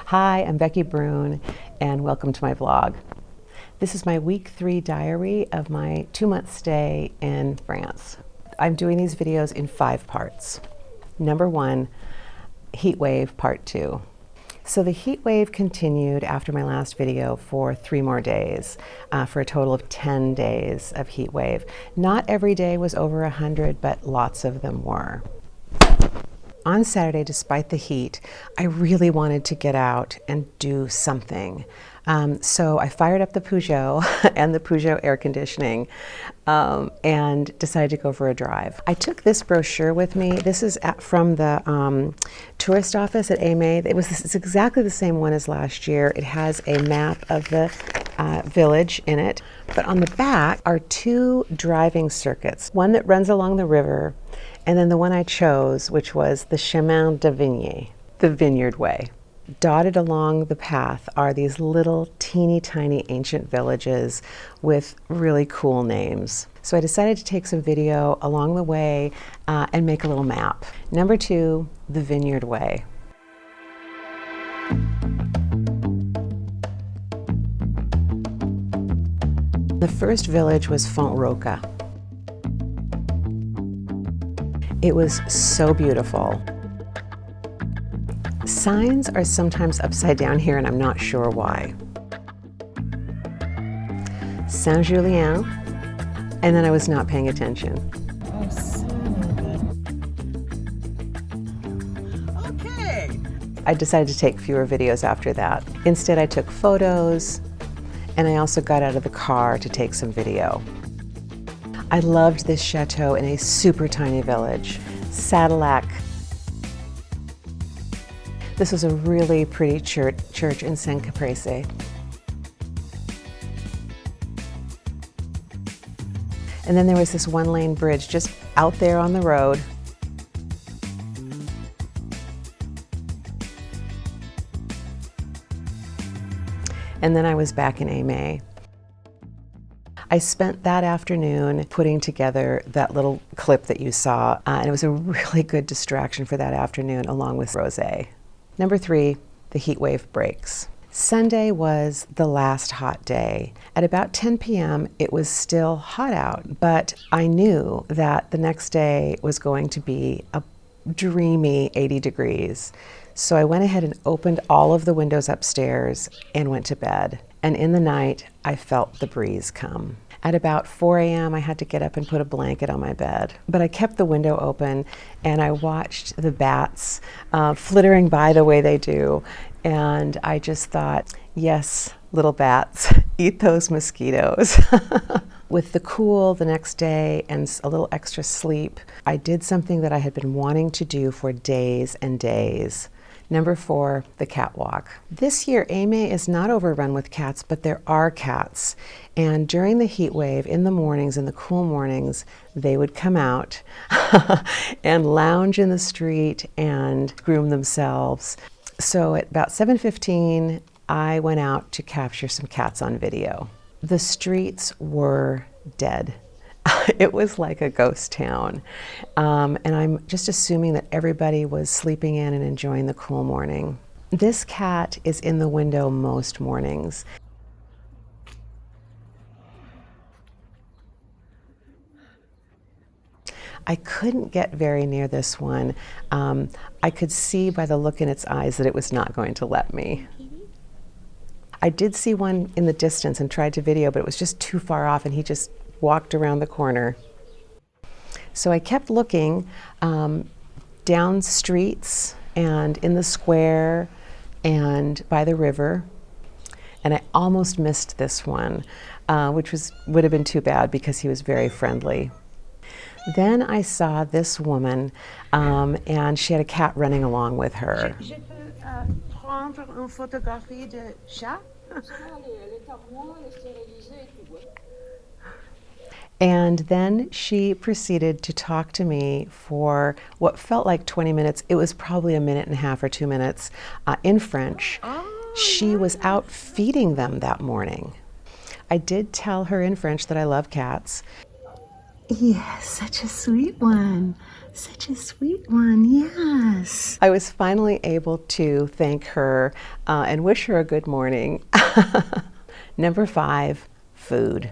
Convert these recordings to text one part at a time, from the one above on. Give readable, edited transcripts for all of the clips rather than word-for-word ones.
Hi, I'm Becky Brune, and welcome to my vlog. This is my week 3 diary of my 2-month stay in France. I'm doing these videos in 5 parts. Number 1, heat wave part 2. So the heat wave continued after my last video for 3 more days, for a total of 10 days of heat wave. Not every day was over 100, but lots of them were. On Saturday, despite the heat, I really wanted to get out and do something. So I fired up the Peugeot and the Peugeot air conditioning and decided to go for a drive. I took this brochure with me. This is from the tourist office at AMA. It's exactly the same one as last year. It has a map of the village in it. But on the back are 2 driving circuits, one that runs along the river, and then the one I chose, which was the Chemin de Vigne, the Vineyard Way. Dotted along the path are these little teeny tiny ancient villages with really cool names. So I decided to take some video along the way and make a little map. Number 2, the Vineyard Way. The first village was Font-Roca. It was so beautiful. Signs are sometimes upside down here, and I'm not sure why. Saint-Julien, and then I was not paying attention. Oh, so good. Okay. I decided to take fewer videos after that. Instead, I took photos, and I also got out of the car to take some video. I loved this chateau in a super tiny village, Sadillac. This was a really pretty church in Saint-Caprese. And then there was this 1-lane bridge just out there on the road. And then I was back in AMA. I spent that afternoon putting together that little clip that you saw, and it was a really good distraction for that afternoon, along with rosé. Number 3, the heat wave breaks. Sunday was the last hot day. At about 10 p.m., it was still hot out, but I knew that the next day was going to be a dreamy 80 degrees. So I went ahead and opened all of the windows upstairs and went to bed. And in the night, I felt the breeze come. At about 4 a.m., I had to get up and put a blanket on my bed. But I kept the window open, and I watched the bats flittering by the way they do. And I just thought, yes, little bats, eat those mosquitoes. With the cool the next day and a little extra sleep, I did something that I had been wanting to do for days and days. Number 4, the catwalk. This year, AMA is not overrun with cats, but there are cats. And during the heat wave, in the mornings, in the cool mornings, they would come out and lounge in the street and groom themselves. So at about 7:15, I went out to capture some cats on video. The streets were dead. It was like a ghost town. And I'm just assuming that everybody was sleeping in and enjoying the cool morning. This cat is in the window most mornings. I couldn't get very near this one. I could see by the look in its eyes that it was not going to let me. I did see one in the distance and tried to video, but it was just too far off, and he just walked around the corner. So I kept looking down streets and in the square and by the river, and I almost missed this one, which would have been too bad because he was very friendly. Then I saw this woman, and she had a cat running along with her. Je peux prendre une photographie de chat? And then she proceeded to talk to me for what felt like 20 minutes. It was probably a minute and a half or 2 minutes in French. She was out feeding them that morning. I did tell her in French that I love cats. Yes, such a sweet one. Such a sweet one, yes. I was finally able to thank her and wish her a good morning. Number 5, food.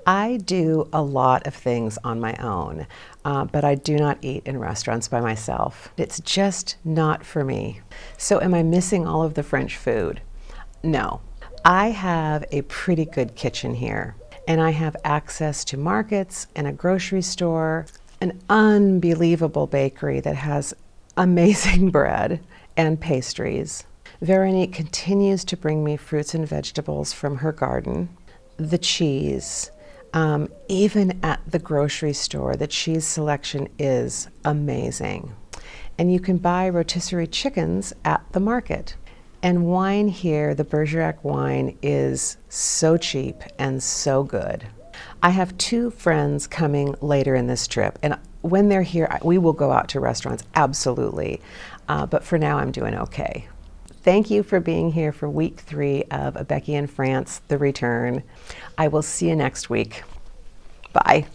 I do a lot of things on my own, but I do not eat in restaurants by myself. It's just not for me. So am I missing all of the French food? No. I have a pretty good kitchen here, and I have access to markets and a grocery store, an unbelievable bakery that has amazing bread and pastries. Veronique continues to bring me fruits and vegetables from her garden, the cheese. Even at the grocery store, the cheese selection is amazing. And you can buy rotisserie chickens at the market. And wine here, the Bergerac wine, is so cheap and so good. I have 2 friends coming later in this trip, and when they're here, we will go out to restaurants, absolutely. But for now, I'm doing okay. Thank you for being here for week 3 of A Becky in France, The Return. I will see you next week. Bye.